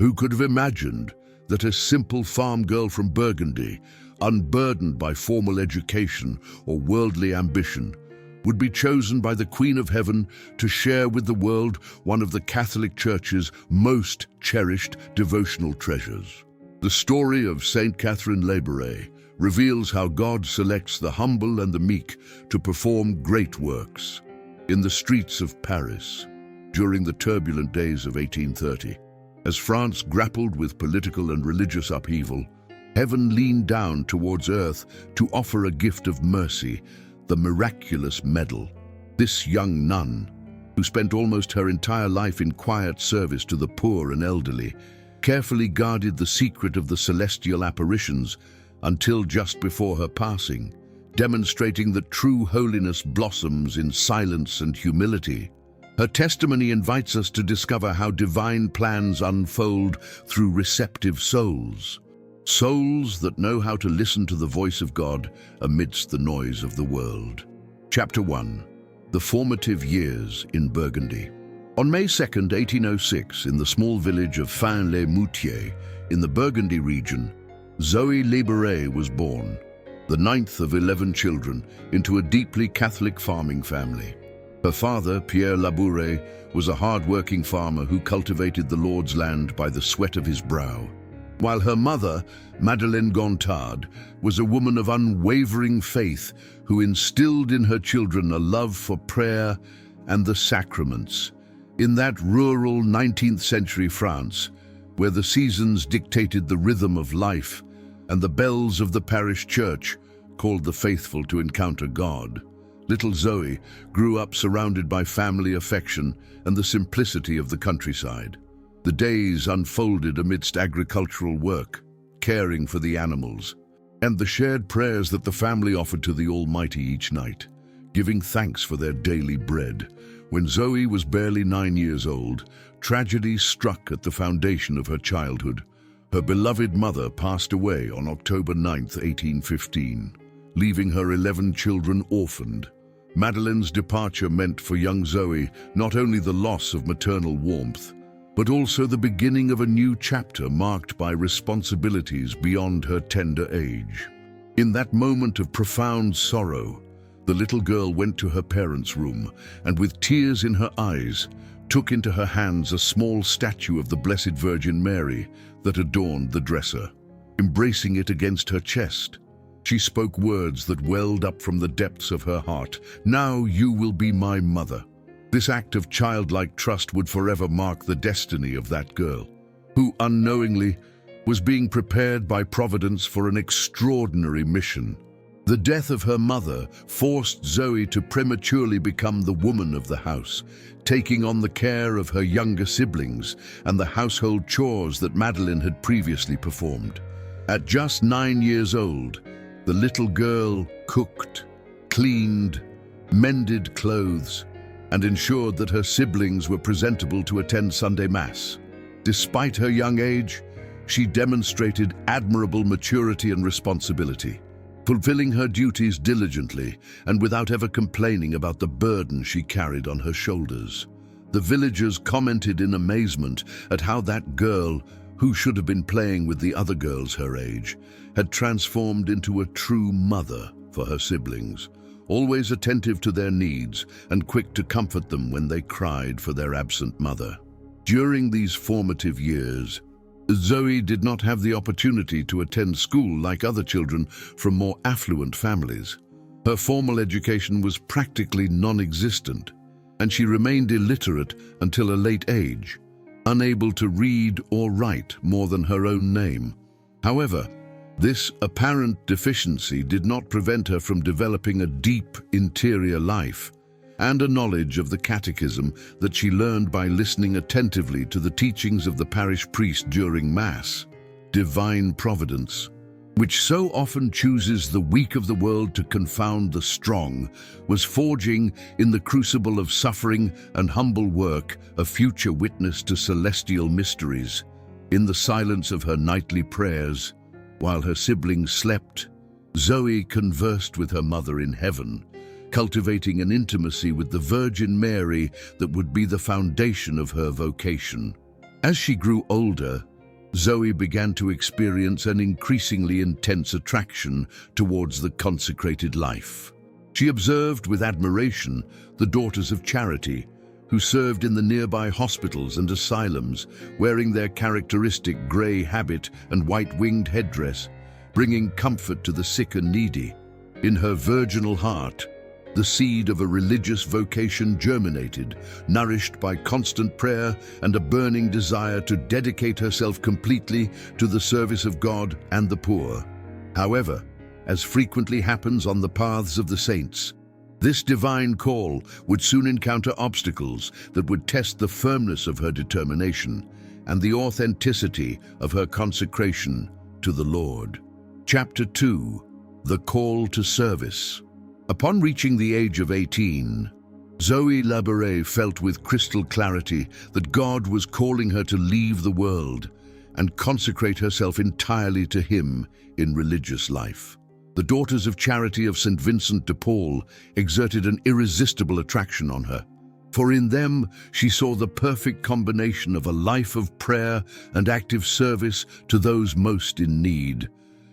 Who could have imagined that a simple farm girl from Burgundy, unburdened by formal education or worldly ambition, would be chosen by the Queen of Heaven to share with the world one of the Catholic Church's most cherished devotional treasures? The story of Saint Catherine Labouré reveals how God selects the humble and the meek to perform great works. In the streets of Paris, during the turbulent days of 1830, as France grappled with political and religious upheaval, heaven leaned down towards earth to offer a gift of mercy, the Miraculous Medal. This young nun, who spent almost her entire life in quiet service to the poor and elderly, carefully guarded the secret of the celestial apparitions until just before her passing, demonstrating that true holiness blossoms in silence and humility. Her testimony invites us to discover how divine plans unfold through receptive souls that know how to listen to the voice of God amidst the noise of the world. Chapter 1. The Formative Years in Burgundy. On May 2, 1806, in the small village of Fin-les-Moutiers, in the Burgundy region, Zoe Labouré was born, the 9th of 11 children, into a deeply Catholic farming family. Her father, Pierre Labouré, was a hard-working farmer who cultivated the Lord's land by the sweat of his brow, while her mother, Madeleine Gontard, was a woman of unwavering faith who instilled in her children a love for prayer and the sacraments. In that rural 19th century France, where the seasons dictated the rhythm of life and the bells of the parish church called the faithful to encounter God, little Zoe grew up surrounded by family affection and the simplicity of the countryside. The days unfolded amidst agricultural work, caring for the animals, and the shared prayers that the family offered to the Almighty each night, giving thanks for their daily bread. When Zoe was barely 9 years old, tragedy struck at the foundation of her childhood. Her beloved mother passed away on October 9, 1815, leaving her 11 children orphaned. Madeleine's departure meant for young Zoe not only the loss of maternal warmth, but also the beginning of a new chapter marked by responsibilities beyond her tender age. In that moment of profound sorrow, the little girl went to her parents' room and, with tears in her eyes, took into her hands a small statue of the Blessed Virgin Mary that adorned the dresser. Embracing it against her chest, she spoke words that welled up from the depths of her heart. "Now you will be my mother." This act of childlike trust would forever mark the destiny of that girl, who unknowingly was being prepared by Providence for an extraordinary mission. The death of her mother forced Zoe to prematurely become the woman of the house, taking on the care of her younger siblings and the household chores that Madeleine had previously performed. At just 9 years old, the little girl cooked, cleaned, mended clothes, and ensured that her siblings were presentable to attend Sunday Mass. Despite her young age, she demonstrated admirable maturity and responsibility, fulfilling her duties diligently and without ever complaining about the burden she carried on her shoulders. The villagers commented in amazement at how that girl, who should have been playing with the other girls her age, had transformed into a true mother for her siblings, always attentive to their needs and quick to comfort them when they cried for their absent mother. During these formative years, Zoe did not have the opportunity to attend school like other children from more affluent families. Her formal education was practically non-existent, and she remained illiterate until a late age, unable to read or write more than her own name. However, this apparent deficiency did not prevent her from developing a deep interior life and a knowledge of the catechism that she learned by listening attentively to the teachings of the parish priest during Mass. Divine Providence, which so often chooses the weak of the world to confound the strong, was forging in the crucible of suffering and humble work a future witness to celestial mysteries. In the silence of her nightly prayers, while her siblings slept, Zoe conversed with her mother in heaven, cultivating an intimacy with the Virgin Mary that would be the foundation of her vocation. As she grew older, Zoe began to experience an increasingly intense attraction towards the consecrated life. She observed with admiration the Daughters of Charity, who served in the nearby hospitals and asylums, wearing their characteristic grey habit and white-winged headdress, bringing comfort to the sick and needy. In her virginal heart, the seed of a religious vocation germinated, nourished by constant prayer and a burning desire to dedicate herself completely to the service of God and the poor. However, as frequently happens on the paths of the saints, this divine call would soon encounter obstacles that would test the firmness of her determination and the authenticity of her consecration to the Lord. Chapter 2. The Call to Service. Upon reaching the age of 18, Zoe Labouré felt with crystal clarity that God was calling her to leave the world and consecrate herself entirely to Him in religious life. The Daughters of Charity of St. Vincent de Paul exerted an irresistible attraction on her, for in them she saw the perfect combination of a life of prayer and active service to those most in need.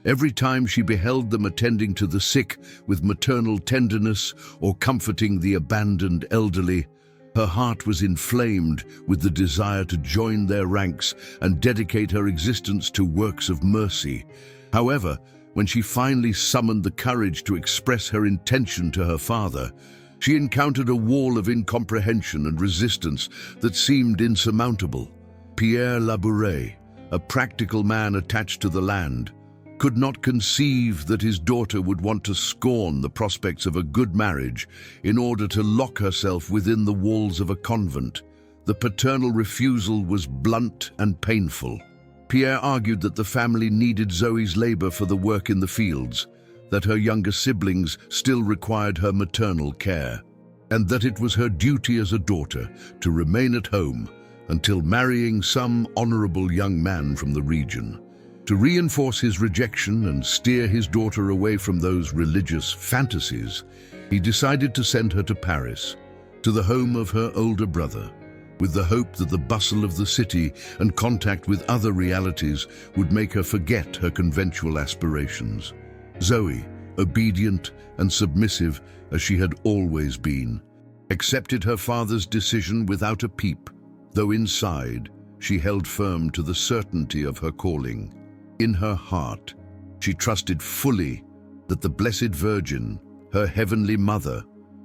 Every time she beheld them attending to the sick with maternal tenderness or comforting the abandoned elderly, her heart was inflamed with the desire to join their ranks and dedicate her existence to works of mercy. However, when she finally summoned the courage to express her intention to her father, she encountered a wall of incomprehension and resistance that seemed insurmountable. Pierre Labouré, a practical man attached to the land, could not conceive that his daughter would want to scorn the prospects of a good marriage in order to lock herself within the walls of a convent. The paternal refusal was blunt and painful. Pierre argued that the family needed Zoe's labor for the work in the fields, that her younger siblings still required her maternal care, and that it was her duty as a daughter to remain at home until marrying some honorable young man from the region. To reinforce his rejection and steer his daughter away from those religious fantasies, he decided to send her to Paris, to the home of her older brother, with the hope that the bustle of the city and contact with other realities would make her forget her conventual aspirations. Zoe, obedient and submissive as she had always been, accepted her father's decision without a peep, though inside she held firm to the certainty of her calling. In her heart, she trusted fully that the Blessed Virgin, her heavenly mother,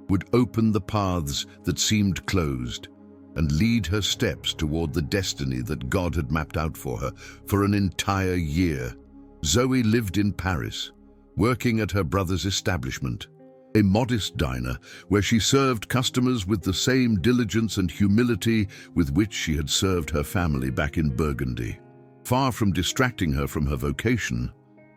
would open the paths that seemed closed and lead her steps toward the destiny that God had mapped out for her. For an entire year, Zoe lived in Paris, working at her brother's establishment, a modest diner where she served customers with the same diligence and humility with which she had served her family back in Burgundy. Far from distracting her from her vocation,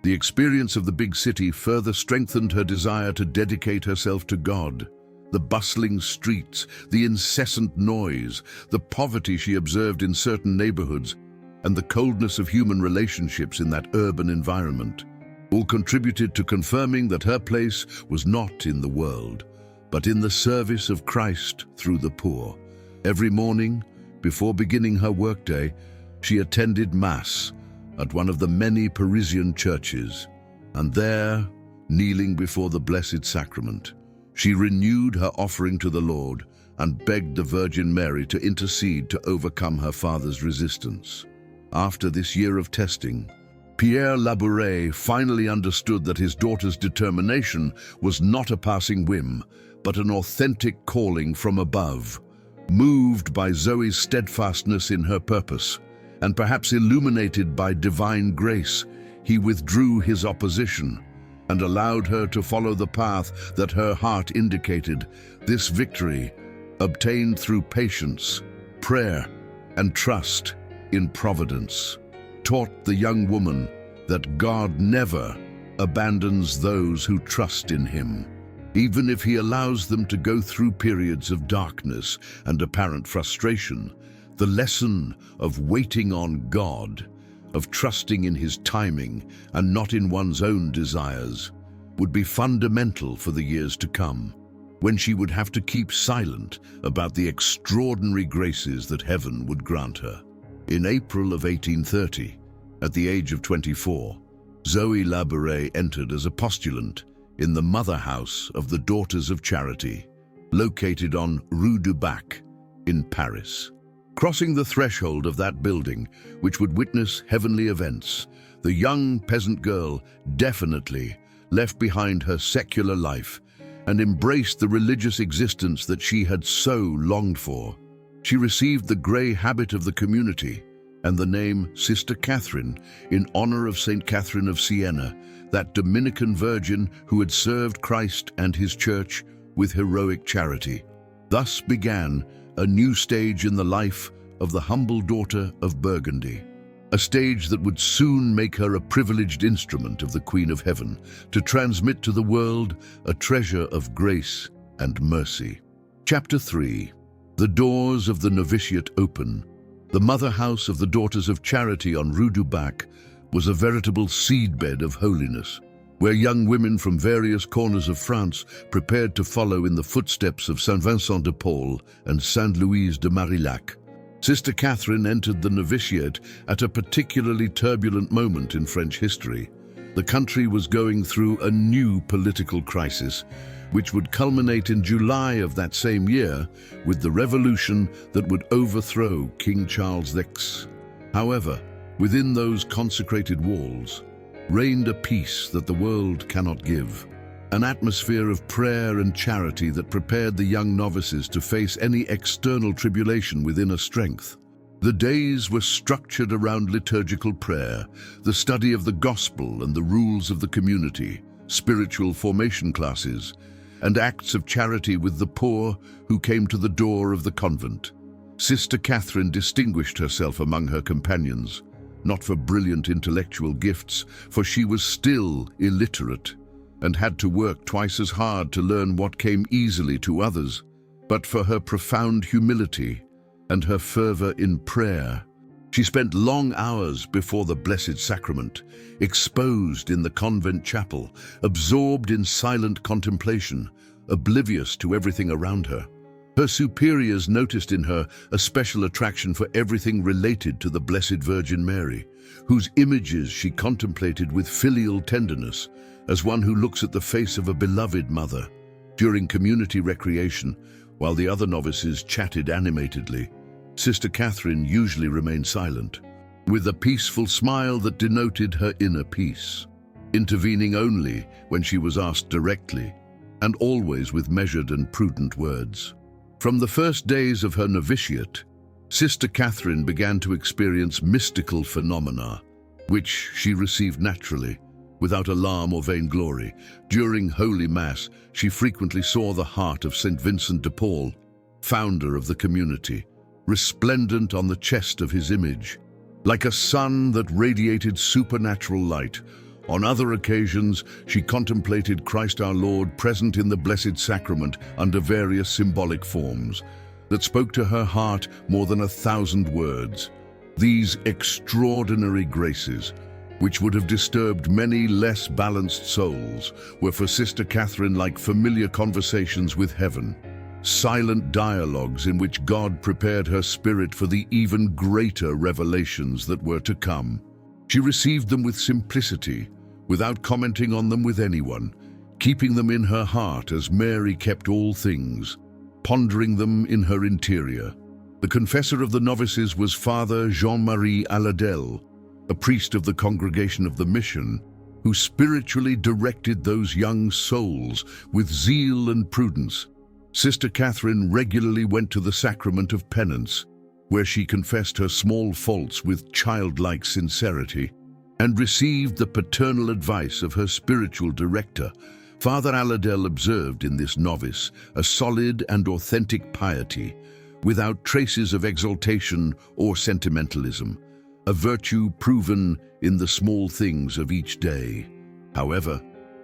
the experience of the big city further strengthened her desire to dedicate herself to God. The bustling streets, the incessant noise, the poverty she observed in certain neighborhoods, and the coldness of human relationships in that urban environment all contributed to confirming that her place was not in the world, but in the service of Christ through the poor. Every morning, before beginning her workday, she attended Mass at one of the many Parisian churches, and there, kneeling before the Blessed Sacrament, she renewed her offering to the Lord and begged the Virgin Mary to intercede to overcome her father's resistance. After this year of testing, Pierre Labouré finally understood that his daughter's determination was not a passing whim, but an authentic calling from above. Moved by Zoe's steadfastness in her purpose, and perhaps illuminated by divine grace, he withdrew his opposition and allowed her to follow the path that her heart indicated. This victory, obtained through patience, prayer, and trust in providence, taught the young woman that God never abandons those who trust in Him, even if He allows them to go through periods of darkness and apparent frustration. The lesson of waiting on God, of trusting in His timing and not in one's own desires, would be fundamental for the years to come, when she would have to keep silent about the extraordinary graces that heaven would grant her. In April of 1830, At the age of 24, Zoe Labouré entered as a postulant in the mother house of the Daughters of Charity, located on Rue du Bac in Paris. Crossing the threshold of that building, which would witness heavenly events, the young peasant girl definitely left behind her secular life and embraced the religious existence that she had so longed for. She received the grey habit of the community and the name Sister Catherine in honor of Saint Catherine of Siena, that Dominican virgin who had served Christ and his church with heroic charity. Thus began a new stage in the life of the humble daughter of Burgundy, a stage that would soon make her a privileged instrument of the Queen of Heaven to transmit to the world a treasure of grace and mercy. Chapter 3. The doors of the novitiate open. The mother house of the Daughters of Charity on Rue du Bac was a veritable seedbed of holiness, where young women from various corners of France prepared to follow in the footsteps of Saint Vincent de Paul and Sainte Louise de Marillac. Sister Catherine entered the novitiate at a particularly turbulent moment in French history. The country was going through a new political crisis, which would culminate in July of that same year with the revolution that would overthrow King Charles X. However, within those consecrated walls reigned a peace that the world cannot give, an atmosphere of prayer and charity that prepared the young novices to face any external tribulation with inner strength. The days were structured around liturgical prayer, the study of the gospel and the rules of the community, spiritual formation classes, and acts of charity with the poor who came to the door of the convent. Sister Catherine distinguished herself among her companions, not for brilliant intellectual gifts, for she was still illiterate and had to work twice as hard to learn what came easily to others, but for her profound humility and her fervor in prayer. She spent long hours before the Blessed Sacrament, exposed in the convent chapel, absorbed in silent contemplation, oblivious to everything around her. Her superiors noticed in her a special attraction for everything related to the Blessed Virgin Mary, whose images she contemplated with filial tenderness, as one who looks at the face of a beloved mother. During community recreation, while the other novices chatted animatedly, Sister Catherine usually remained silent, with a peaceful smile that denoted her inner peace, intervening only when she was asked directly, and always with measured and prudent words. From the first days of her novitiate, Sister Catherine began to experience mystical phenomena, which she received naturally, without alarm or vainglory. During Holy Mass, she frequently saw the heart of Saint Vincent de Paul, founder of the community, resplendent on the chest of his image, like a sun that radiated supernatural light. On other occasions, she contemplated Christ our Lord present in the Blessed Sacrament under various symbolic forms that spoke to her heart more than 1,000 words. These extraordinary graces, which would have disturbed many less balanced souls, were for Sister Catherine like familiar conversations with heaven, silent dialogues in which God prepared her spirit for the even greater revelations that were to come. She received them with simplicity, without commenting on them with anyone, keeping them in her heart as Mary kept all things, pondering them in her interior. The confessor of the novices was Father Jean-Marie Aladel, a priest of the Congregation of the Mission, who spiritually directed those young souls with zeal and prudence. Sister Catherine regularly went to the sacrament of penance, where she confessed her small faults with childlike sincerity, and received the paternal advice of her spiritual director. Father Aladel observed in this novice a solid and authentic piety, without traces of exaltation or sentimentalism, a virtue proven in the small things of each day. However,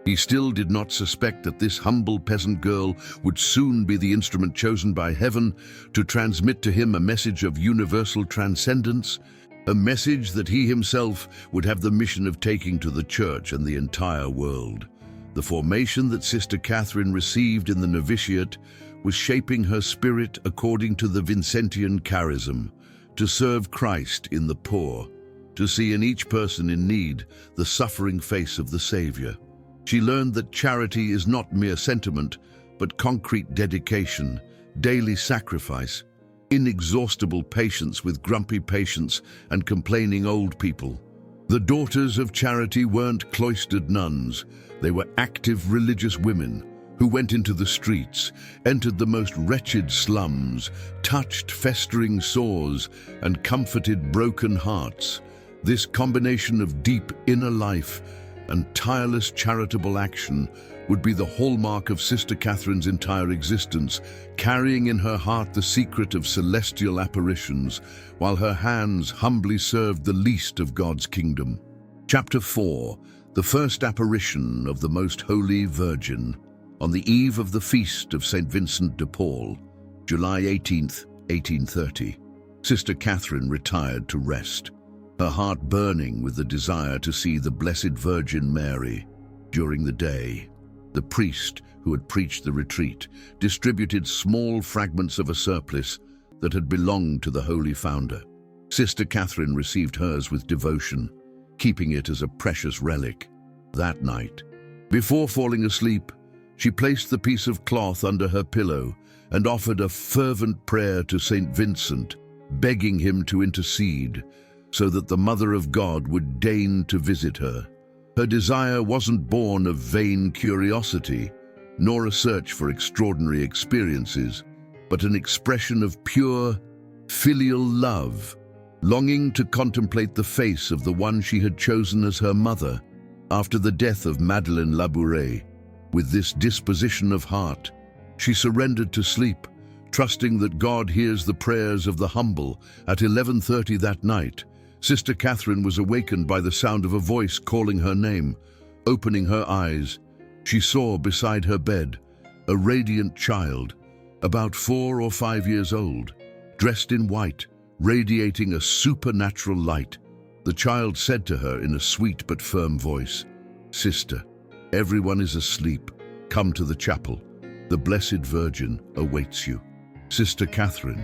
he still did not suspect that this humble peasant girl would soon be the instrument chosen by heaven to transmit to him a message of universal transcendence, a message that he himself would have the mission of taking to the church and the entire world. The formation that Sister Catherine received in the novitiate was shaping her spirit according to the Vincentian charism, to serve Christ in the poor, to see in each person in need the suffering face of the Savior. She learned that charity is not mere sentiment, but concrete dedication, daily sacrifice, inexhaustible patience with grumpy patients and complaining old people. The daughters of charity weren't cloistered nuns. They were active religious women who went into the streets, entered the most wretched slums, touched festering sores, and comforted broken hearts. This combination of deep inner life and tireless charitable action would be the hallmark of Sister Catherine's entire existence, carrying in her heart the secret of celestial apparitions, while her hands humbly served the least of God's kingdom. Chapter 4. The First Apparition of the Most Holy Virgin. On the eve of the feast of St. Vincent de Paul, July 18th, 1830, Sister Catherine retired to rest, her heart burning with the desire to see the Blessed Virgin Mary. During the day, the priest who had preached the retreat distributed small fragments of a surplice that had belonged to the Holy Founder. Sister Catherine received hers with devotion, keeping it as a precious relic. That night, before falling asleep, she placed the piece of cloth under her pillow and offered a fervent prayer to St. Vincent, begging him to intercede so that the Mother of God would deign to visit her. Her desire wasn't born of vain curiosity, nor a search for extraordinary experiences, but an expression of pure, filial love, longing to contemplate the face of the one she had chosen as her mother after the death of Madeleine Labouré. With this disposition of heart, she surrendered to sleep, trusting that God hears the prayers of the humble. At 11:30 that night, Sister Catherine was awakened by the sound of a voice calling her name. Opening her eyes, she saw beside her bed a radiant child, about 4 or 5 years old, dressed in white, radiating a supernatural light. The child said to her in a sweet but firm voice, "Sister, everyone is asleep. Come to the chapel. The Blessed Virgin awaits you." Sister Catherine,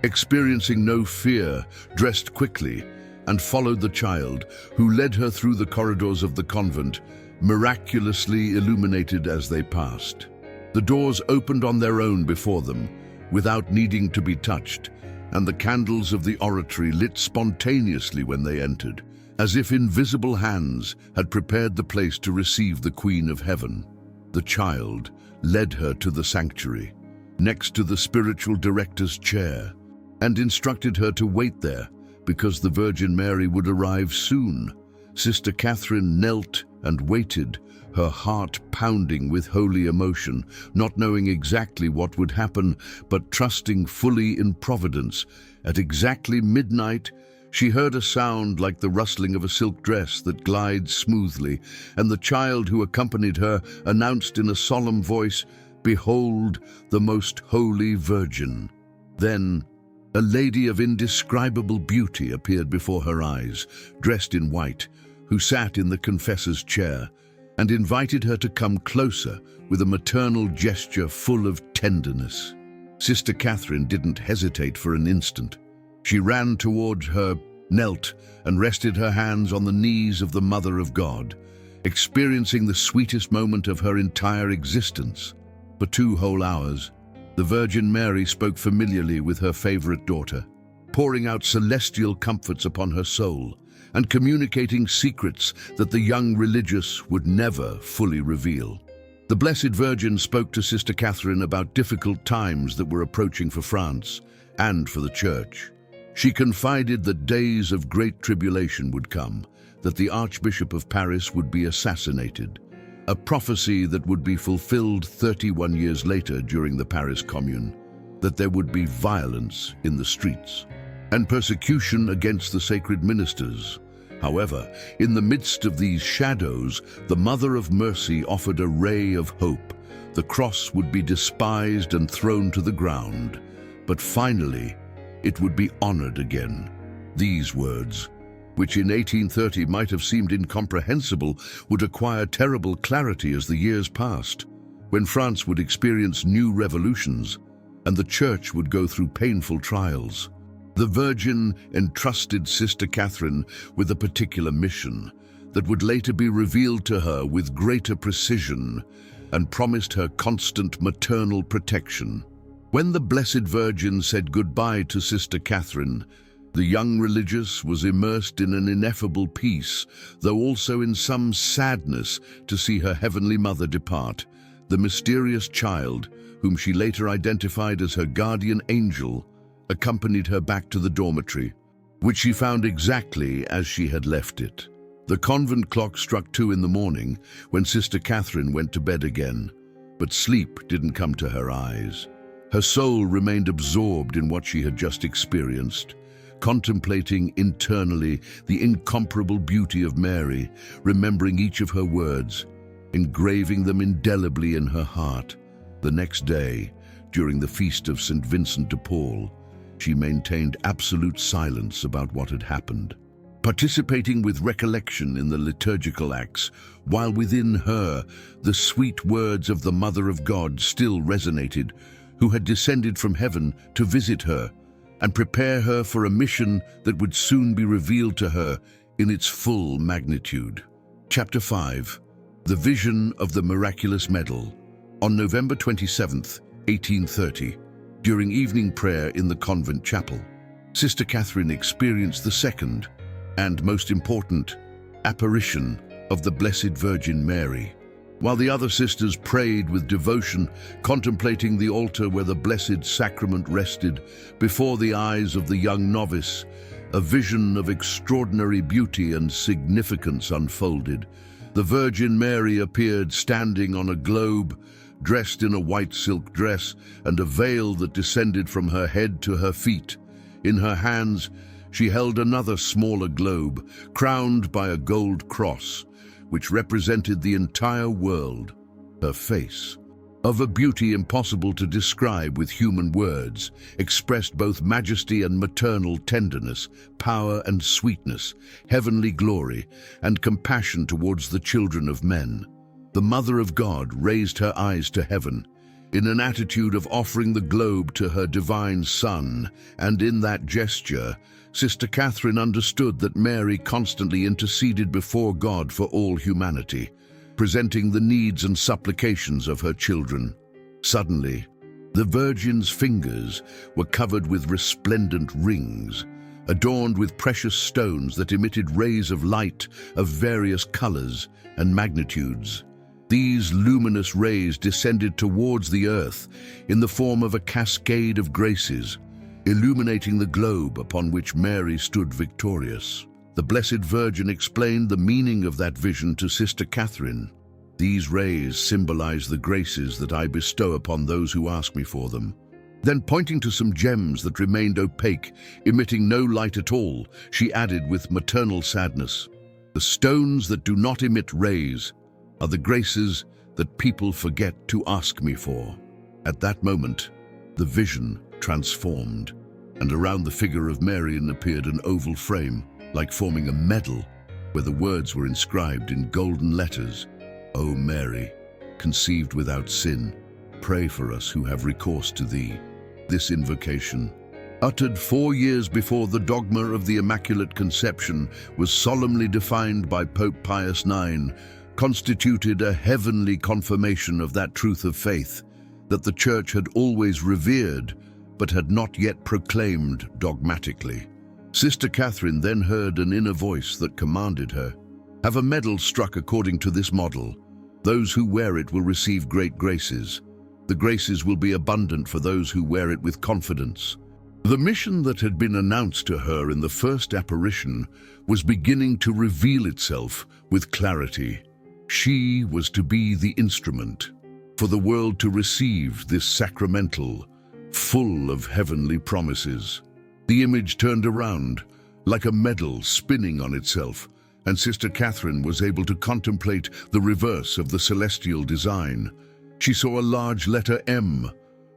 experiencing no fear, dressed quickly and followed the child, who led her through the corridors of the convent, miraculously illuminated as they passed. The doors opened on their own before them, without needing to be touched, and the candles of the oratory lit spontaneously when they entered, as if invisible hands had prepared the place to receive the Queen of Heaven. The child led her to the sanctuary, next to the spiritual director's chair, and instructed her to wait there because the Virgin Mary would arrive soon. Sister Catherine knelt and waited, her heart pounding with holy emotion, not knowing exactly what would happen, but trusting fully in providence. At exactly midnight, she heard a sound like the rustling of a silk dress that glides smoothly, and the child who accompanied her announced in a solemn voice, "Behold the Most Holy Virgin." Then, a lady of indescribable beauty appeared before her eyes, dressed in white, who sat in the confessor's chair, and invited her to come closer with a maternal gesture full of tenderness. Sister Catherine didn't hesitate for an instant. She ran toward her, knelt, and rested her hands on the knees of the Mother of God, experiencing the sweetest moment of her entire existence. For 2 whole hours, the Virgin Mary spoke familiarly with her favorite daughter, pouring out celestial comforts upon her soul and communicating secrets that the young religious would never fully reveal. The Blessed Virgin spoke to Sister Catherine about difficult times that were approaching for France and for the Church. She confided that days of great tribulation would come, that the Archbishop of Paris would be assassinated, a prophecy that would be fulfilled 31 years later during the Paris Commune, that there would be violence in the streets, and persecution against the sacred ministers. However, in the midst of these shadows, the Mother of Mercy offered a ray of hope. The cross would be despised and thrown to the ground, but finally, it would be honored again. These words, which in 1830 might have seemed incomprehensible, would acquire terrible clarity as the years passed, when France would experience new revolutions and the Church would go through painful trials. The Virgin entrusted Sister Catherine with a particular mission that would later be revealed to her with greater precision and promised her constant maternal protection. When the Blessed Virgin said goodbye to Sister Catherine, the young religious was immersed in an ineffable peace, though also in some sadness to see her Heavenly Mother depart. The mysterious child, whom she later identified as her guardian angel, accompanied her back to the dormitory, which she found exactly as she had left it. The convent clock struck 2 in the morning when Sister Catherine went to bed again, but sleep didn't come to her eyes. Her soul remained absorbed in what she had just experienced, contemplating internally the incomparable beauty of Mary, remembering each of her words, engraving them indelibly in her heart. The next day, during the feast of St. Vincent de Paul, she maintained absolute silence about what had happened, participating with recollection in the liturgical acts, while within her the sweet words of the Mother of God still resonated, who had descended from heaven to visit her and prepare her for a mission that would soon be revealed to her in its full magnitude. Chapter 5. The Vision of the Miraculous Medal. On November 27, 1830, during evening prayer in the convent chapel, Sister Catherine experienced the second, and most important, apparition of the Blessed Virgin Mary. While the other sisters prayed with devotion, contemplating the altar where the Blessed Sacrament rested, before the eyes of the young novice, a vision of extraordinary beauty and significance unfolded. The Virgin Mary appeared standing on a globe, dressed in a white silk dress and a veil that descended from her head to her feet. In her hands, she held another smaller globe, crowned by a gold cross, which represented the entire world. Her face, of a beauty impossible to describe with human words, expressed both majesty and maternal tenderness, power and sweetness, heavenly glory, and compassion towards the children of men. The Mother of God raised her eyes to heaven, in an attitude of offering the globe to her divine Son, and in that gesture, Sister Catherine understood that Mary constantly interceded before God for all humanity, presenting the needs and supplications of her children. Suddenly, the Virgin's fingers were covered with resplendent rings, adorned with precious stones that emitted rays of light of various colors and magnitudes. These luminous rays descended towards the earth in the form of a cascade of graces, illuminating the globe upon which Mary stood victorious. The Blessed Virgin explained the meaning of that vision to Sister Catherine. These rays symbolize the graces that I bestow upon those who ask me for them. Then, pointing to some gems that remained opaque, emitting no light at all, she added with maternal sadness, "The stones that do not emit rays are the graces that people forget to ask me for." At that moment, the vision transformed, and around the figure of Marian appeared an oval frame, like forming a medal, where the words were inscribed in golden letters, "O Mary, conceived without sin, pray for us who have recourse to thee." This invocation, uttered 4 years before the dogma of the Immaculate Conception was solemnly defined by Pope Pius IX, constituted a heavenly confirmation of that truth of faith that the Church had always revered but had not yet proclaimed dogmatically. Sister Catherine then heard an inner voice that commanded her, "Have a medal struck according to this model. Those who wear it will receive great graces. The graces will be abundant for those who wear it with confidence." The mission that had been announced to her in the first apparition was beginning to reveal itself with clarity. She was to be the instrument for the world to receive this sacramental, full of heavenly promises. The image turned around, like a medal spinning on itself, and Sister Catherine was able to contemplate the reverse of the celestial design. She saw a large letter M,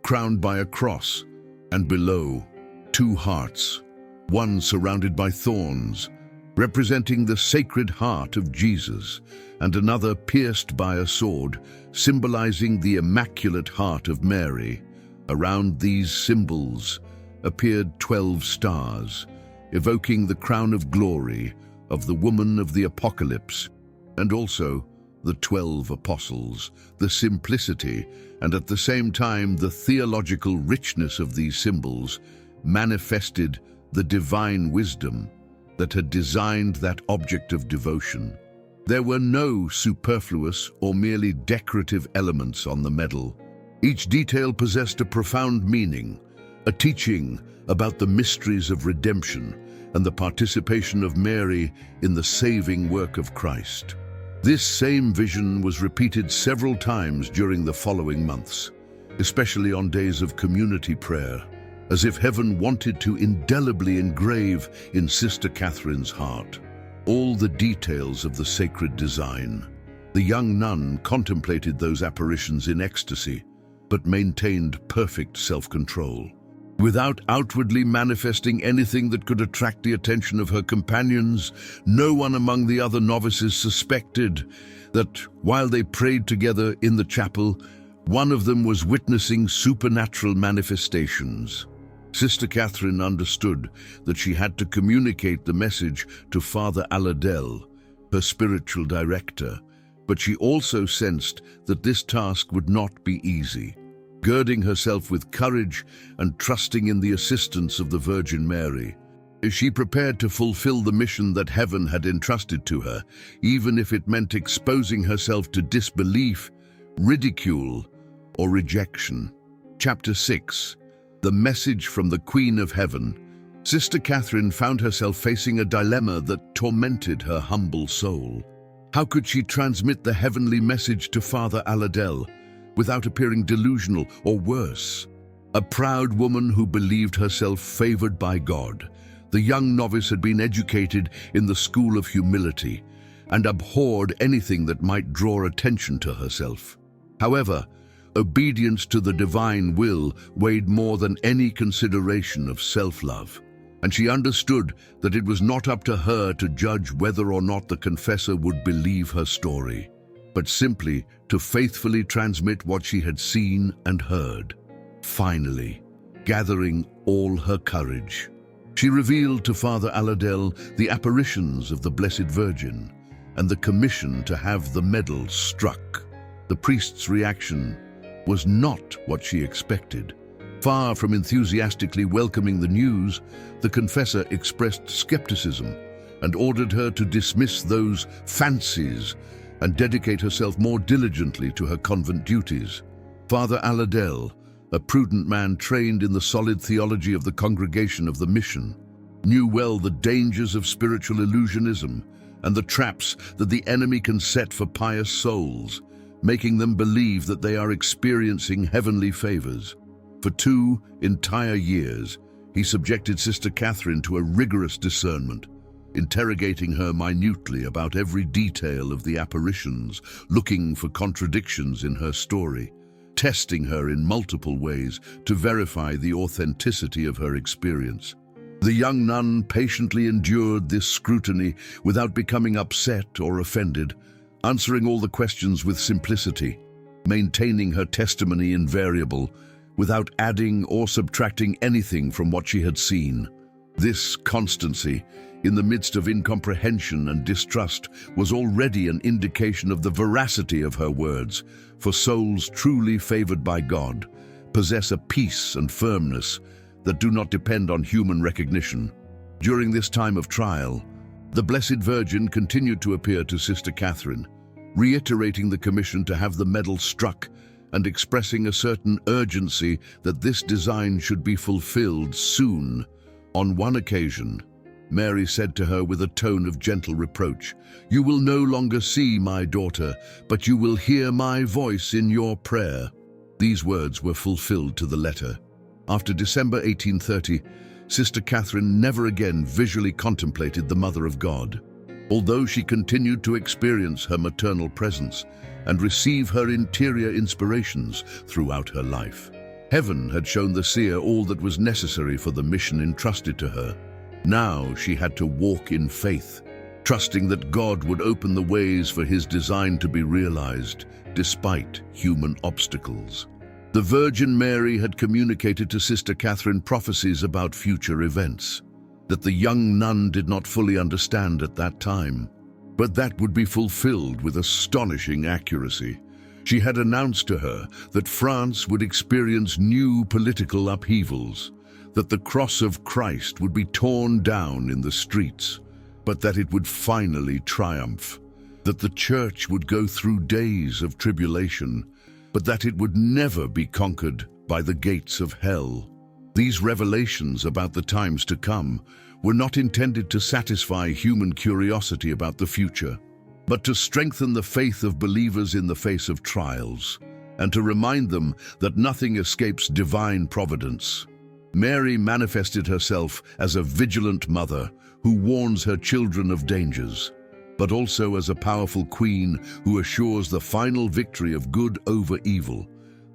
crowned by a cross, and below, 2 hearts, one surrounded by thorns, representing the Sacred Heart of Jesus, and another pierced by a sword, symbolizing the Immaculate Heart of Mary. Around these symbols, appeared 12 stars, evoking the crown of glory of the woman of the Apocalypse, and also the 12 apostles. The simplicity and at the same time the theological richness of these symbols manifested the divine wisdom that had designed that object of devotion. There were no superfluous or merely decorative elements on the medal. Each detail possessed a profound meaning, a teaching about the mysteries of redemption and the participation of Mary in the saving work of Christ. This same vision was repeated several times during the following months, especially on days of community prayer, as if heaven wanted to indelibly engrave in Sister Catherine's heart all the details of the sacred design. The young nun contemplated those apparitions in ecstasy, but maintained perfect self-control. Without outwardly manifesting anything that could attract the attention of her companions, no one among the other novices suspected that while they prayed together in the chapel, one of them was witnessing supernatural manifestations. Sister Catherine understood that she had to communicate the message to Father Aladel, her spiritual director, but she also sensed that this task would not be easy. Girding herself with courage and trusting in the assistance of the Virgin Mary, she prepared to fulfill the mission that heaven had entrusted to her, even if it meant exposing herself to disbelief, ridicule, or rejection. Chapter 6. The Message from the Queen of Heaven. Sister Catherine found herself facing a dilemma that tormented her humble soul. How could she transmit the heavenly message to Father Aladel without appearing delusional or worse? A proud woman who believed herself favored by God, the young novice had been educated in the school of humility and abhorred anything that might draw attention to herself. However, obedience to the divine will weighed more than any consideration of self-love, and she understood that it was not up to her to judge whether or not the confessor would believe her story, but simply to faithfully transmit what she had seen and heard. Finally, gathering all her courage, she revealed to Father Aladel the apparitions of the Blessed Virgin and the commission to have the medal struck. The priest's reaction was not what she expected. Far from enthusiastically welcoming the news, the confessor expressed skepticism and ordered her to dismiss those fancies and dedicate herself more diligently to her convent duties. Father Aladel, a prudent man trained in the solid theology of the Congregation of the Mission, knew well the dangers of spiritual illusionism and the traps that the enemy can set for pious souls, making them believe that they are experiencing heavenly favors. For 2 entire years, he subjected Sister Catherine to a rigorous discernment, interrogating her minutely about every detail of the apparitions, looking for contradictions in her story, testing her in multiple ways to verify the authenticity of her experience. The young nun patiently endured this scrutiny without becoming upset or offended, answering all the questions with simplicity, maintaining her testimony invariable, without adding or subtracting anything from what she had seen. This constancy, in the midst of incomprehension and distrust, was already an indication of the veracity of her words, for souls truly favored by God possess a peace and firmness that do not depend on human recognition. During this time of trial, the Blessed Virgin continued to appear to Sister Catherine, reiterating the commission to have the medal struck and expressing a certain urgency that this design should be fulfilled soon. On one occasion, Mary said to her with a tone of gentle reproach, "You will no longer see my daughter, but you will hear my voice in your prayer." These words were fulfilled to the letter. After December 1830, Sister Catherine never again visually contemplated the Mother of God, although she continued to experience her maternal presence and receive her interior inspirations throughout her life. Heaven had shown the seer all that was necessary for the mission entrusted to her. Now she had to walk in faith, trusting that God would open the ways for his design to be realized, despite human obstacles. The Virgin Mary had communicated to Sister Catherine prophecies about future events that the young nun did not fully understand at that time, but that would be fulfilled with astonishing accuracy. She had announced to her that France would experience new political upheavals, that the cross of Christ would be torn down in the streets, but that it would finally triumph, that the Church would go through days of tribulation, but that it would never be conquered by the gates of hell. These revelations about the times to come were not intended to satisfy human curiosity about the future, but to strengthen the faith of believers in the face of trials, and to remind them that nothing escapes divine providence. Mary manifested herself as a vigilant mother who warns her children of dangers, but also as a powerful queen who assures the final victory of good over evil.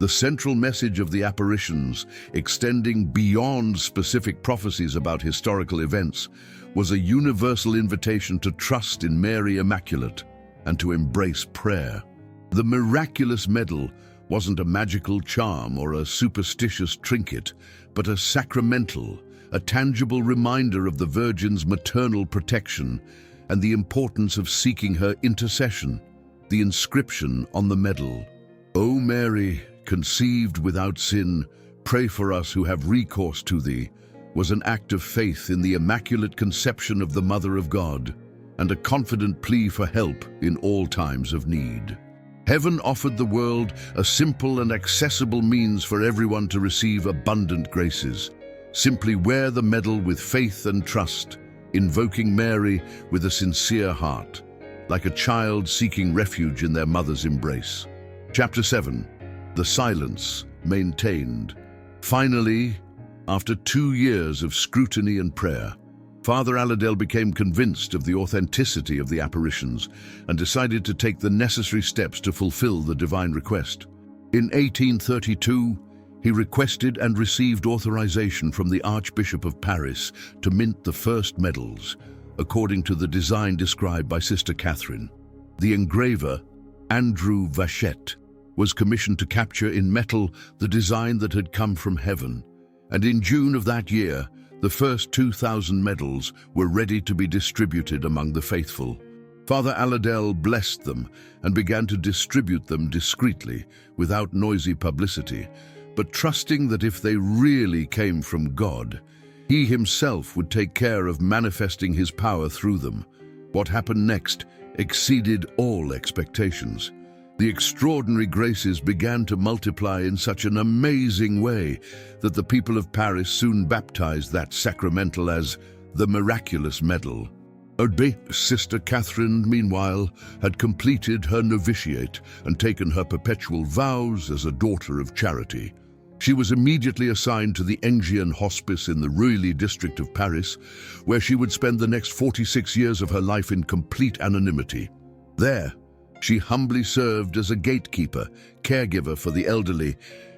The central message of the apparitions, extending beyond specific prophecies about historical events, was a universal invitation to trust in Mary Immaculate and to embrace prayer. The Miraculous Medal wasn't a magical charm or a superstitious trinket, but a sacramental, a tangible reminder of the Virgin's maternal protection and the importance of seeking her intercession. The inscription on the medal, "O Mary, conceived without sin, pray for us who have recourse to thee," was an act of faith in the Immaculate Conception of the Mother of God, and a confident plea for help in all times of need. Heaven offered the world a simple and accessible means for everyone to receive abundant graces. Simply wear the medal with faith and trust, invoking Mary with a sincere heart, like a child seeking refuge in their mother's embrace. Chapter 7. The Silence Maintained. Finally, after 2 years of scrutiny and prayer, Father Aladel became convinced of the authenticity of the apparitions and decided to take the necessary steps to fulfill the divine request. In 1832, he requested and received authorization from the Archbishop of Paris to mint the first medals, according to the design described by Sister Catherine. The engraver, Andrew Vachette, was commissioned to capture in metal the design that had come from heaven, and in June of that year, the first 2,000 medals were ready to be distributed among the faithful. Father Aladel blessed them and began to distribute them discreetly, without noisy publicity, but trusting that if they really came from God, he himself would take care of manifesting his power through them. What happened next exceeded all expectations. The extraordinary graces began to multiply in such an amazing way that the people of Paris soon baptized that sacramental as the Miraculous Medal. Sister Catherine, meanwhile, had completed her novitiate and taken her perpetual vows as a daughter of charity. She was immediately assigned to the Engian Hospice in the Reuilly district of Paris, where she would spend the next 46 years of her life in complete anonymity. There, she humbly served as a gatekeeper, caregiver for the elderly,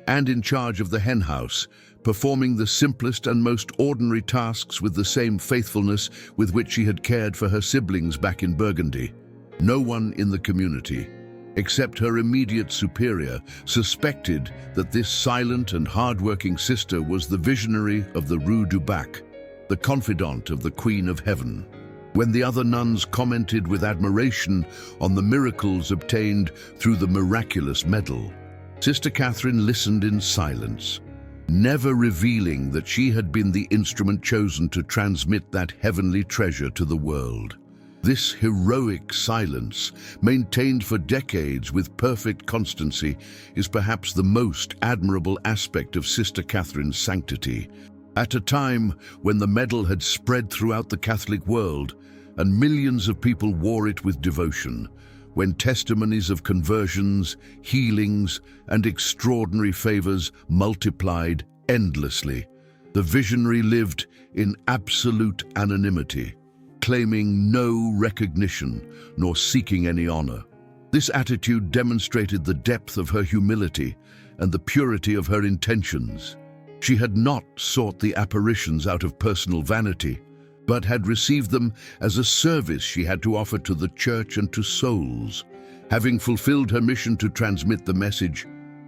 and in charge of the hen house, performing the simplest and most ordinary tasks with the same faithfulness with which she had cared for her siblings back in Burgundy. No one in the community, except her immediate superior, suspected that this silent and hard-working sister was the visionary of the Rue du Bac, the confidant of the Queen of Heaven. When the other nuns commented with admiration on the miracles obtained through the Miraculous Medal, Sister Catherine listened in silence, never revealing that she had been the instrument chosen to transmit that heavenly treasure to the world. This heroic silence, maintained for decades with perfect constancy, is perhaps the most admirable aspect of Sister Catherine's sanctity. At a time when the medal had spread throughout the Catholic world and millions of people wore it with devotion, when testimonies of conversions, healings, and extraordinary favors multiplied endlessly, the visionary lived in absolute anonymity, claiming no recognition nor seeking any honor. This attitude demonstrated the depth of her humility and the purity of her intentions. She had not sought the apparitions out of personal vanity, but had received them as a service she had to offer to the Church and to souls. Having fulfilled her mission to transmit the message,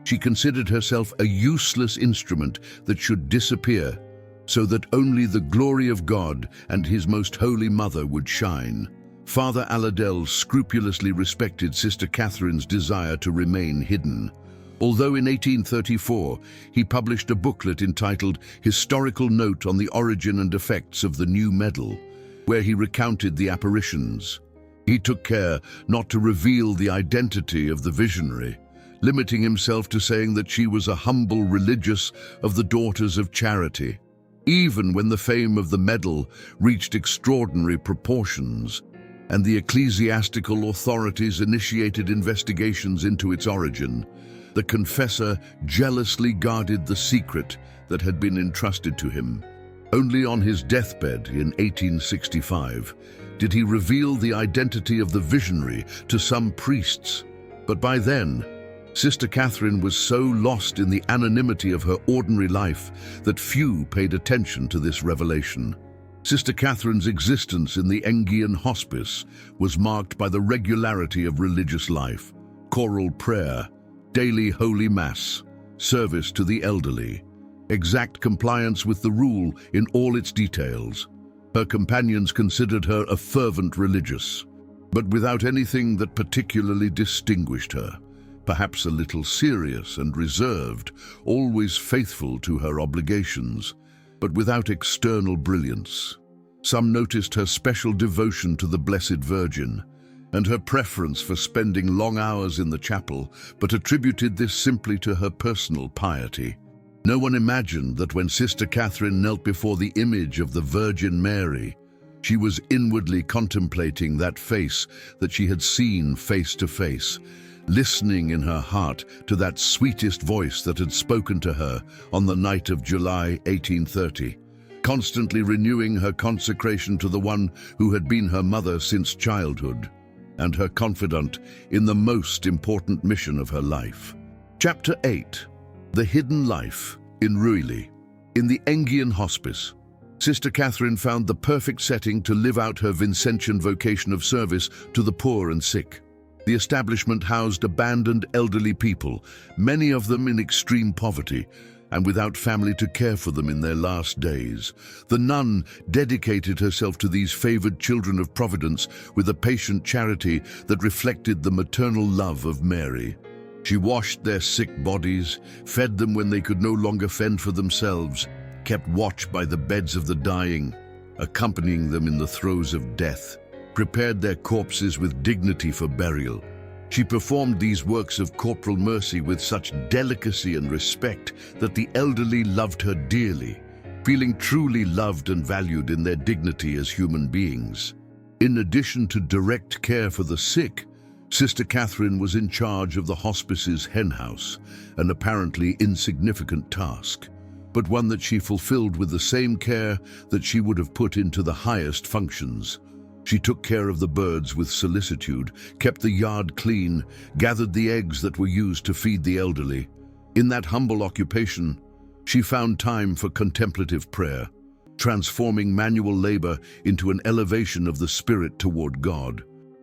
She considered herself a useless instrument that should disappear, so that only the glory of God and His most holy mother would shine. Father Aladel scrupulously respected Sister Catherine's desire to remain hidden. Although in 1834 he published a booklet entitled Historical Note on the Origin and Effects of the New Medal, where he recounted the apparitions, he took care not to reveal the identity of the visionary, limiting himself to saying that she was a humble religious of the Daughters of Charity. Even when the fame of the medal reached extraordinary proportions, and the ecclesiastical authorities initiated investigations into its origin, the confessor jealously guarded the secret that had been entrusted to him. Only on his deathbed in 1865 did he reveal the identity of the visionary to some priests. But by then, Sister Catherine was so lost in the anonymity of her ordinary life that few paid attention to this revelation. Sister Catherine's existence in the Engian hospice was marked by the regularity of religious life, choral prayer, daily Holy Mass, service to the elderly, exact compliance with the rule in all its details. Her companions considered her a fervent religious, but without anything that particularly distinguished her. Perhaps a little serious and reserved, always faithful to her obligations, but without external brilliance. Some noticed her special devotion to the Blessed Virgin, and her preference for spending long hours in the chapel, but attributed this simply to her personal piety. No one imagined that when Sister Catherine knelt before the image of the Virgin Mary, she was inwardly contemplating that face that she had seen face to face, listening in her heart to that sweetest voice that had spoken to her on the night of July 1830, constantly renewing her consecration to the one who had been her mother since childhood, and her confidant in the most important mission of her life. Chapter 8. The Hidden Life in Ruili. In the Engian hospice, Sister Catherine found the perfect setting to live out her Vincentian vocation of service to the poor and sick. The establishment housed abandoned elderly people, many of them in extreme poverty, and without family to care for them in their last days. The nun dedicated herself to these favored children of Providence with a patient charity that reflected the maternal love of Mary. She washed their sick bodies, fed them when they could no longer fend for themselves, kept watch by the beds of the dying, accompanying them in the throes of death, prepared their corpses with dignity for burial. She performed these works of corporal mercy with such delicacy and respect that the elderly loved her dearly, feeling truly loved and valued in their dignity as human beings. In addition to direct care for the sick, Sister Catherine was in charge of the hospice's henhouse, an apparently insignificant task, but one that she fulfilled with the same care that she would have put into the highest functions. She took care of the birds with solicitude, kept the yard clean, gathered the eggs that were used to feed the elderly. In that humble occupation, she found time for contemplative prayer, transforming manual labor into an elevation of the spirit toward God.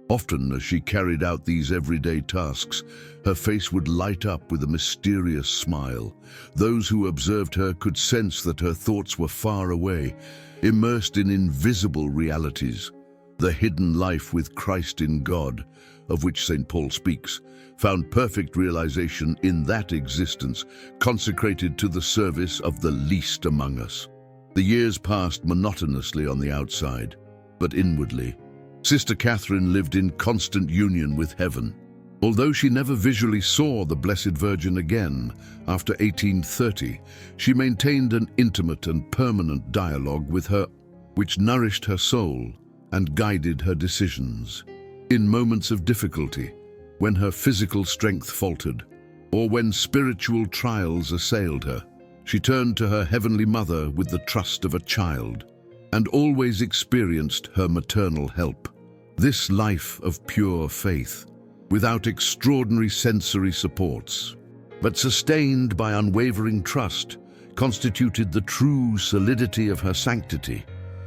Often, as she carried out these everyday tasks, her face would light up with a mysterious smile. Those who observed her could sense that her thoughts were far away, immersed in invisible realities. The hidden life with Christ in God, of which St. Paul speaks, found perfect realization in that existence, consecrated to the service of the least among us. The years passed monotonously on the outside, but inwardly, Sister Catherine lived in constant union with heaven. Although she never visually saw the Blessed Virgin again after 1830, she maintained an intimate and permanent dialogue with her, which nourished her soul and guided her decisions. In moments of difficulty, when her physical strength faltered, or when spiritual trials assailed her, she turned to her Heavenly Mother with the trust of a child, and always experienced her maternal help. This life of pure faith, without extraordinary sensory supports, but sustained by unwavering trust, constituted the true solidity of her sanctity.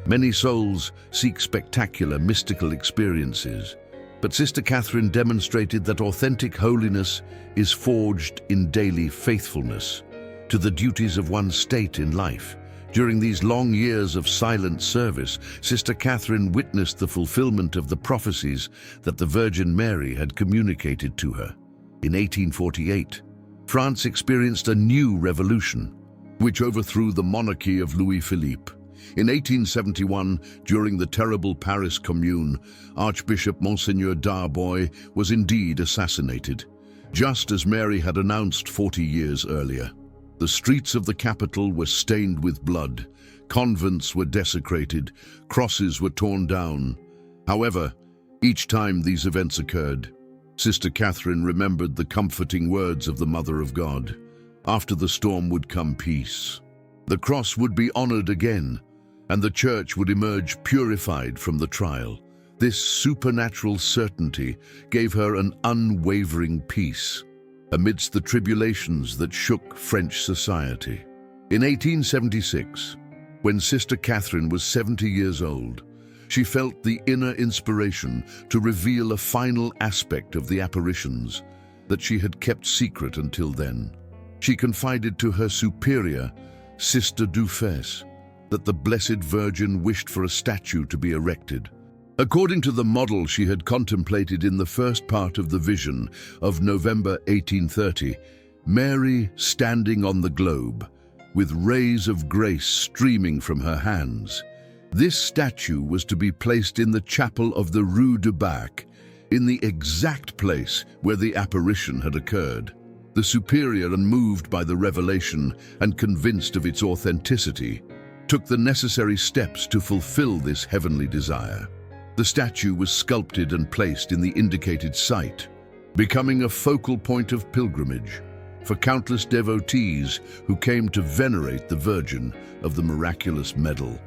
Many souls seek spectacular mystical experiences, But Sister Catherine demonstrated that authentic holiness is forged in daily faithfulness to the duties of one's state in life. During these long years of silent service, Sister Catherine witnessed the fulfillment of the prophecies that the Virgin Mary had communicated to her. In 1848, France experienced a new revolution, which overthrew the monarchy of Louis Philippe. In 1871, during the terrible Paris Commune, Archbishop Monseigneur Darboy was indeed assassinated, just as Mary had announced 40 years earlier. The streets of the capital were stained with blood, convents were desecrated, crosses were torn down. However, each time these events occurred, Sister Catherine remembered the comforting words of the Mother of God. After the storm would come peace. The cross would be honored again, and the Church would emerge purified from the trial. This supernatural certainty gave her an unwavering peace amidst the tribulations that shook French society. In 1876, when Sister Catherine was 70 years old, she felt the inner inspiration to reveal a final aspect of the apparitions that she had kept secret until then. She confided to her superior, Sister Dufesse, that the Blessed Virgin wished for a statue to be erected. According to the model she had contemplated in the first part of the vision of November 1830, Mary standing on the globe, with rays of grace streaming from her hands. This statue was to be placed in the chapel of the Rue du Bac, in the exact place where the apparition had occurred. The superior, unmoved by the revelation and convinced of its authenticity, took the necessary steps to fulfill this heavenly desire. The statue was sculpted and placed in the indicated site, becoming a focal point of pilgrimage for countless devotees who came to venerate the Virgin of the Miraculous Medal.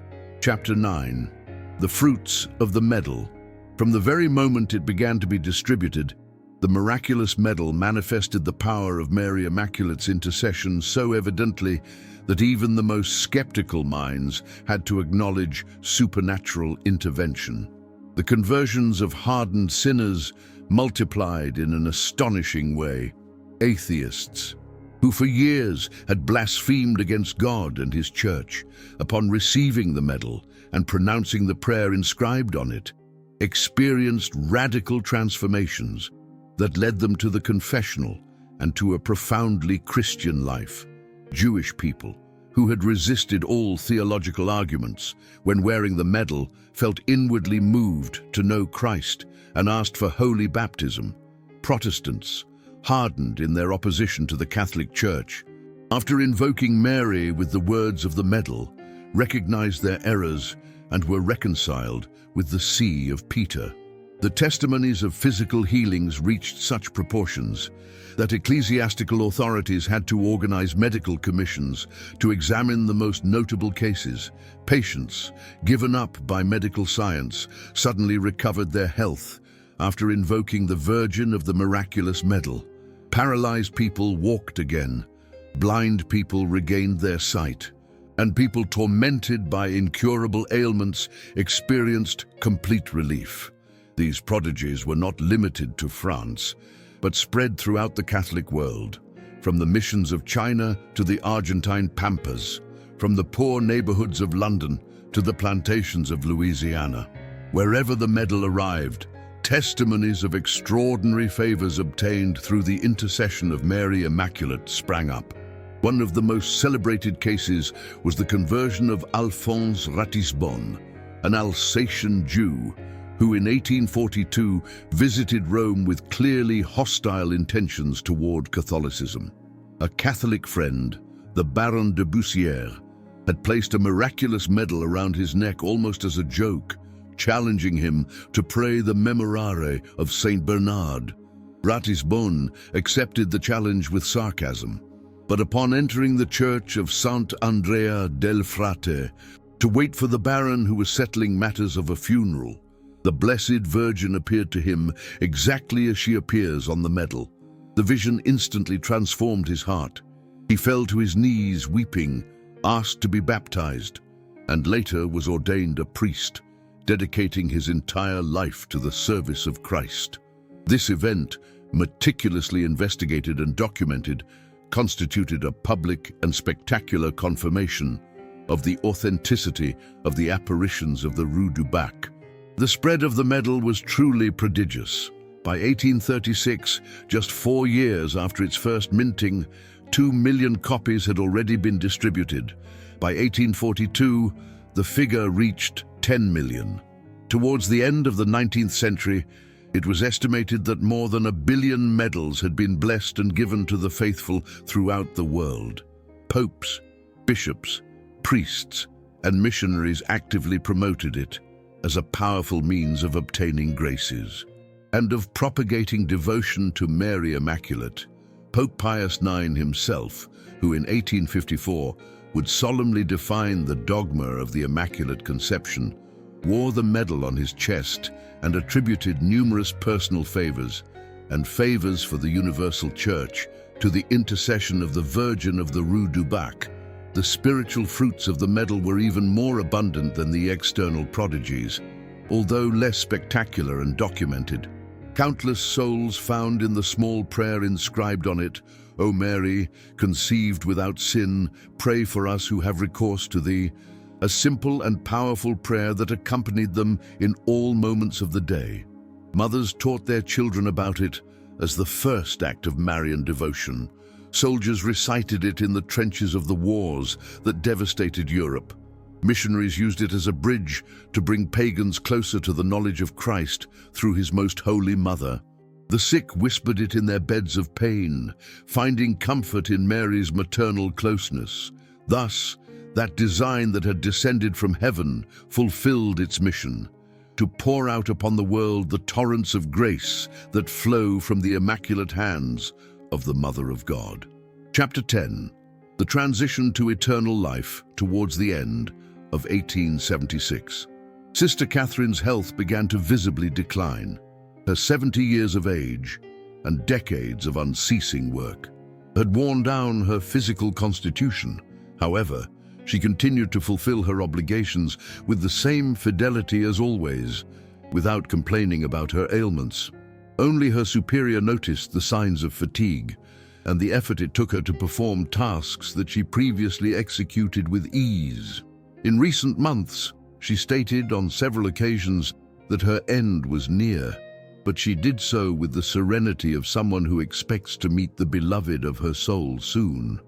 Chapter 9. The Fruits of the Medal. From the very moment it began to be distributed, the Miraculous Medal manifested the power of Mary Immaculate's intercession so evidently that even the most skeptical minds had to acknowledge supernatural intervention. The conversions of hardened sinners multiplied in an astonishing way. Atheists, who for years had blasphemed against God and His Church, upon receiving the medal and pronouncing the prayer inscribed on it, experienced radical transformations that led them to the confessional and to a profoundly Christian life. Jewish people, who had resisted all theological arguments, when wearing the medal, felt inwardly moved to know Christ and asked for holy baptism. Protestants, hardened in their opposition to the Catholic Church, after invoking Mary with the words of the medal, recognized their errors and were reconciled with the See of Peter. The testimonies of physical healings reached such proportions that ecclesiastical authorities had to organize medical commissions to examine the most notable cases. Patients, given up by medical science, suddenly recovered their health after invoking the Virgin of the Miraculous Medal. Paralyzed people walked again, blind people regained their sight, and people tormented by incurable ailments experienced complete relief. These prodigies were not limited to France, but spread throughout the Catholic world, from the missions of China to the Argentine Pampas, from the poor neighborhoods of London to the plantations of Louisiana. Wherever the medal arrived, testimonies of extraordinary favors obtained through the intercession of Mary Immaculate sprang up. One of the most celebrated cases was the conversion of Alphonse Ratisbonne, an Alsatian Jew, who in 1842 visited Rome with clearly hostile intentions toward Catholicism. A Catholic friend, the Baron de Bussière, had placed a miraculous medal around his neck almost as a joke, challenging him to pray the Memorare of Saint Bernard. Ratisbonne accepted the challenge with sarcasm, but upon entering the church of Sant Andrea del Frate to wait for the Baron who was settling matters of a funeral, the Blessed Virgin appeared to him exactly as she appears on the medal. The vision instantly transformed his heart. He fell to his knees weeping, asked to be baptized, and later was ordained a priest. dedicating his entire life to the service of Christ. This event, meticulously investigated and documented, constituted a public and spectacular confirmation of the authenticity of the apparitions of the Rue du Bac. The spread of the medal was truly prodigious. By 1836, just 4 years after its first minting, 2 million copies had already been distributed. By 1842, the figure reached 10 million. Towards the end of the 19th century, it was estimated that more than 1 billion medals had been blessed and given to the faithful throughout the world. Popes, bishops, priests, and missionaries actively promoted it as a powerful means of obtaining graces and of propagating devotion to Mary Immaculate. Pope Pius IX himself, who in 1854 would solemnly define the dogma of the Immaculate Conception, wore the medal on his chest and attributed numerous personal favors and favors for the Universal Church to the intercession of the Virgin of the Rue du Bac. The spiritual fruits of the medal were even more abundant than the external prodigies, although less spectacular and documented. Countless souls found in the small prayer inscribed on it, "O Mary, conceived without sin, pray for us who have recourse to thee," a simple and powerful prayer that accompanied them in all moments of the day. Mothers taught their children about it as the first act of Marian devotion. Soldiers recited it in the trenches of the wars that devastated Europe. Missionaries used it as a bridge to bring pagans closer to the knowledge of Christ through his most holy mother. The sick whispered it in their beds of pain, finding comfort in Mary's maternal closeness. Thus, that design that had descended from heaven fulfilled its mission, to pour out upon the world the torrents of grace that flow from the immaculate hands of the Mother of God. Chapter 10. The transition to eternal life towards the end of 1876. Sister Catherine's health began to visibly decline. Her 70 years of age and decades of unceasing work had worn down her physical constitution. However, she continued to fulfill her obligations with the same fidelity as always, without complaining about her ailments. Only her superior noticed the signs of fatigue and the effort it took her to perform tasks that she previously executed with ease. In recent months, she stated on several occasions that her end was near, but she did so with the serenity of someone who expects to meet the beloved of her soul soon.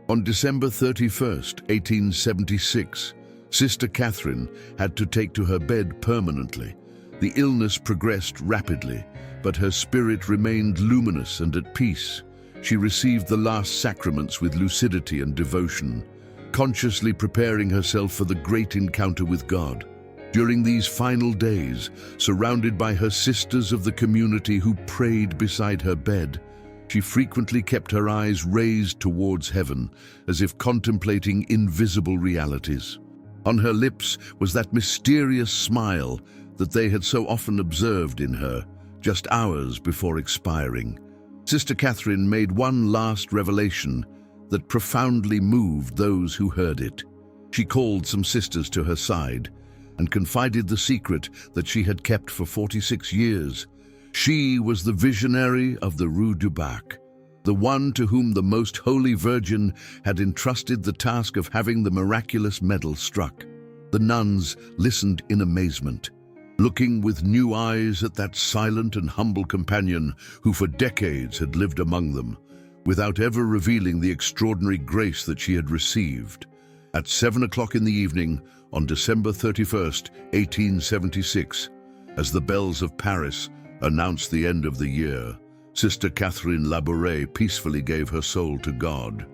On December 31st, 1876, Sister Catherine had to take to her bed permanently. The illness progressed rapidly, but her spirit remained luminous and at peace. She received the last sacraments with lucidity and devotion, consciously preparing herself for the great encounter with God. During these final days, surrounded by her sisters of the community who prayed beside her bed, she frequently kept her eyes raised towards heaven, as if contemplating invisible realities. On her lips was that mysterious smile that they had so often observed in her, just hours before expiring. Sister Catherine made one last revelation that profoundly moved those who heard it. She called some sisters to her side and confided the secret that she had kept for 46 years. She was the visionary of the Rue du Bac, the one to whom the Most Holy Virgin had entrusted the task of having the miraculous medal struck. The nuns listened in amazement, looking with new eyes at that silent and humble companion who for decades had lived among them, without ever revealing the extraordinary grace that she had received. At 7 o'clock in the evening, on December 31st, 1876, as the bells of Paris announced the end of the year, Sister Catherine Labouré peacefully gave her soul to God.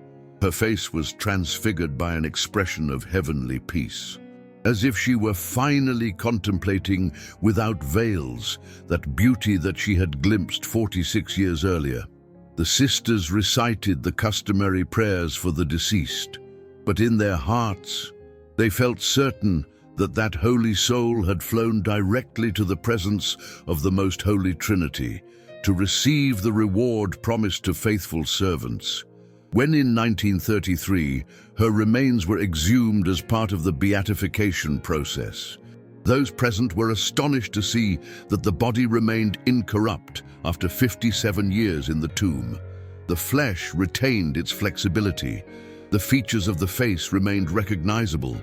Her face was transfigured by an expression of heavenly peace, as if she were finally contemplating without veils that beauty that she had glimpsed 46 years earlier. The sisters recited the customary prayers for the deceased, but in their hearts, they felt certain that that holy soul had flown directly to the presence of the Most Holy Trinity to receive the reward promised to faithful servants. When in 1933, her remains were exhumed as part of the beatification process, Those present were astonished to see that the body remained incorrupt after 57 years in the tomb. The flesh retained its flexibility. The features of the face remained recognizable.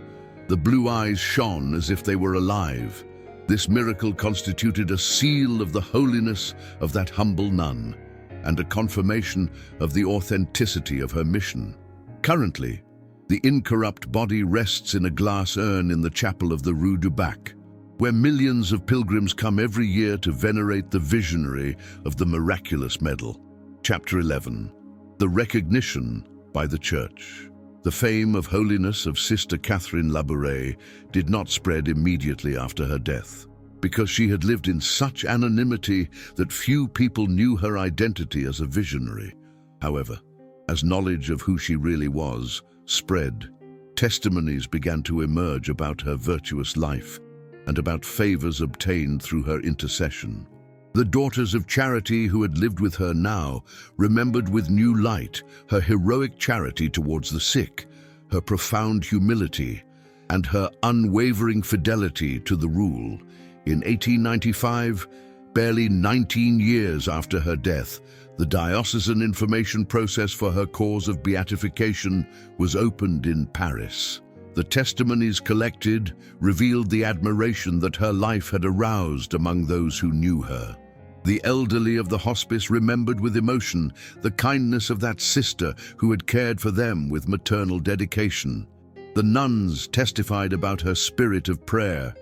The blue eyes shone as if they were alive. This miracle constituted a seal of the holiness of that humble nun and a confirmation of the authenticity of her mission. Currently, the incorrupt body rests in a glass urn in the chapel of the Rue du Bac, where millions of pilgrims come every year to venerate the visionary of the Miraculous Medal. Chapter 11. The recognition by the Church. The fame of holiness of Sister Catherine Labouré did not spread immediately after her death, because she had lived in such anonymity that few people knew her identity as a visionary. However, as knowledge of who she really was spread, testimonies began to emerge about her virtuous life and about favors obtained through her intercession. The daughters of charity who had lived with her now remembered with new light her heroic charity towards the sick, her profound humility, and her unwavering fidelity to the rule. In 1895, barely 19 years after her death, the diocesan information process for her cause of beatification was opened in Paris. The testimonies collected revealed the admiration that her life had aroused among those who knew her. The elderly of the hospice remembered with emotion the kindness of that sister who had cared for them with maternal dedication. The nuns testified about her spirit of prayer,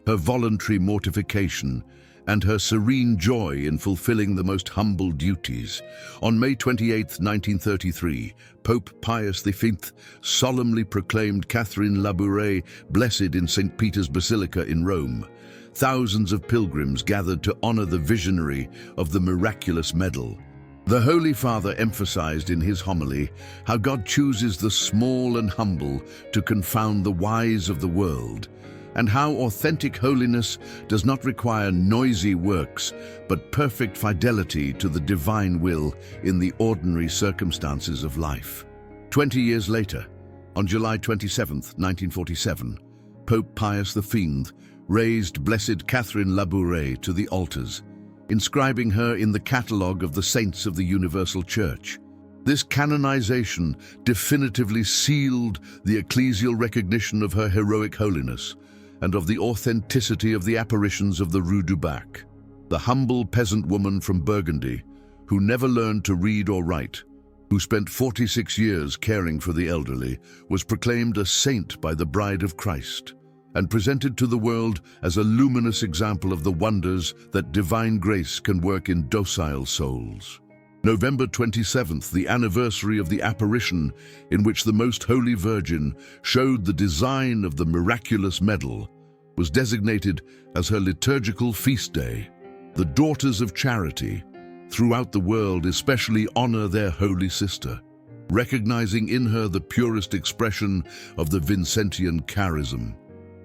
her voluntary mortification, and her serene joy in fulfilling the most humble duties. On May 28, 1933, Pope Pius V solemnly proclaimed Catherine Labouré blessed in St. Peter's Basilica in Rome. Thousands of pilgrims gathered to honor the visionary of the Miraculous Medal. The Holy Father emphasized in his homily how God chooses the small and humble to confound the wise of the world, and how authentic holiness does not require noisy works, but perfect fidelity to the divine will in the ordinary circumstances of life. 20 years later, on July 27, 1947, Pope Pius V raised Blessed Catherine Labouré to the altars, inscribing her in the catalogue of the saints of the Universal Church. This canonization definitively sealed the ecclesial recognition of her heroic holiness and of the authenticity of the apparitions of the Rue du Bac. The humble peasant woman from Burgundy, who never learned to read or write, who spent 46 years caring for the elderly, was proclaimed a saint by the Bride of Christ, and presented to the world as a luminous example of the wonders that divine grace can work in docile souls. November 27th, the anniversary of the apparition in which the Most Holy Virgin showed the design of the Miraculous Medal, was designated as her liturgical feast day. The daughters of charity throughout the world especially honor their holy sister, recognizing in her the purest expression of the Vincentian charism.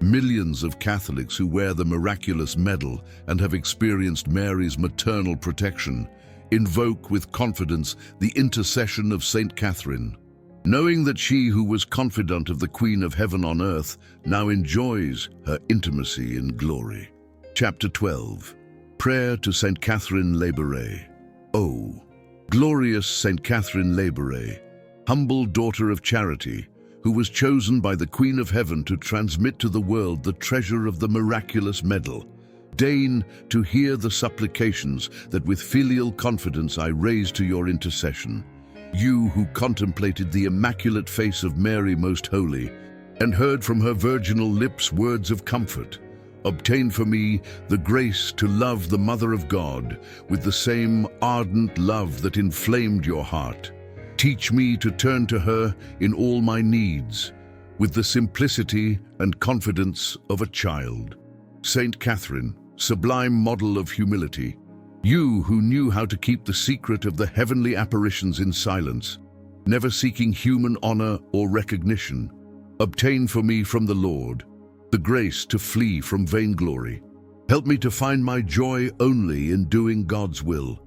Millions of Catholics who wear the Miraculous Medal and have experienced Mary's maternal protection invoke with confidence the intercession of Saint Catherine, knowing that she who was confidant of the Queen of Heaven on earth now enjoys her intimacy in glory. Chapter 12. Prayer to Saint Catherine Labouré. O glorious Saint Catherine Labouré, humble daughter of charity, who was chosen by the Queen of Heaven to transmit to the world the treasure of the Miraculous Medal, deign to hear the supplications that with filial confidence I raise to your intercession. You who contemplated the immaculate face of Mary Most Holy and heard from her virginal lips words of comfort, obtain for me the grace to love the Mother of God with the same ardent love that inflamed your heart. Teach me to turn to her in all my needs, with the simplicity and confidence of a child. Saint Catherine, sublime model of humility, you who knew how to keep the secret of the heavenly apparitions in silence, never seeking human honor or recognition, obtain for me from the Lord the grace to flee from vainglory. Help me to find my joy only in doing God's will.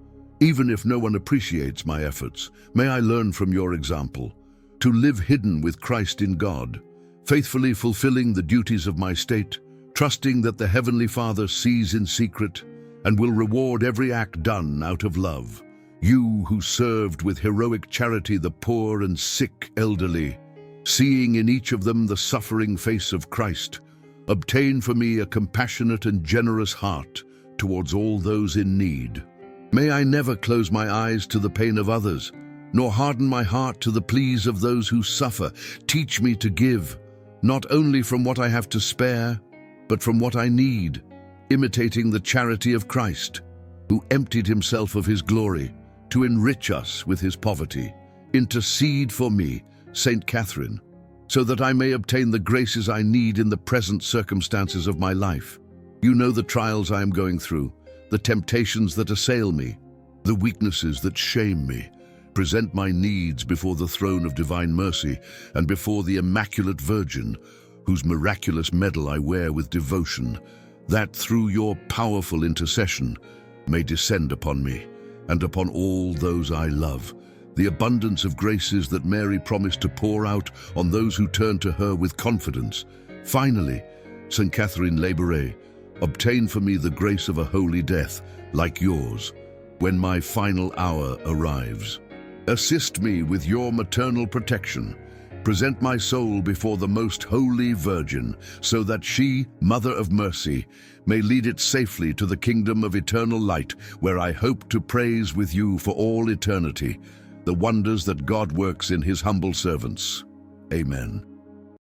Even if no one appreciates my efforts, may I learn from your example to live hidden with Christ in God, faithfully fulfilling the duties of my state, trusting that the Heavenly Father sees in secret and will reward every act done out of love. You who served with heroic charity the poor and sick elderly, seeing in each of them the suffering face of Christ, obtain for me a compassionate and generous heart towards all those in need. May I never close my eyes to the pain of others, nor harden my heart to the pleas of those who suffer. Teach me to give, not only from what I have to spare, but from what I need, imitating the charity of Christ, who emptied himself of his glory to enrich us with his poverty. Intercede for me, Saint Catherine, so that I may obtain the graces I need in the present circumstances of my life. You know the trials I am going through, the temptations that assail me, the weaknesses that shame me. Present my needs before the throne of divine mercy and before the Immaculate Virgin, whose miraculous medal I wear with devotion, that through your powerful intercession may descend upon me and upon all those I love, the abundance of graces that Mary promised to pour out on those who turn to her with confidence. Finally, Saint Catherine Labouré, obtain for me the grace of a holy death like yours when my final hour arrives. Assist me with your maternal protection. Present my soul before the Most Holy Virgin, so that she, Mother of Mercy, may lead it safely to the kingdom of eternal light, where I hope to praise with you for all eternity the wonders that God works in his humble servants. Amen.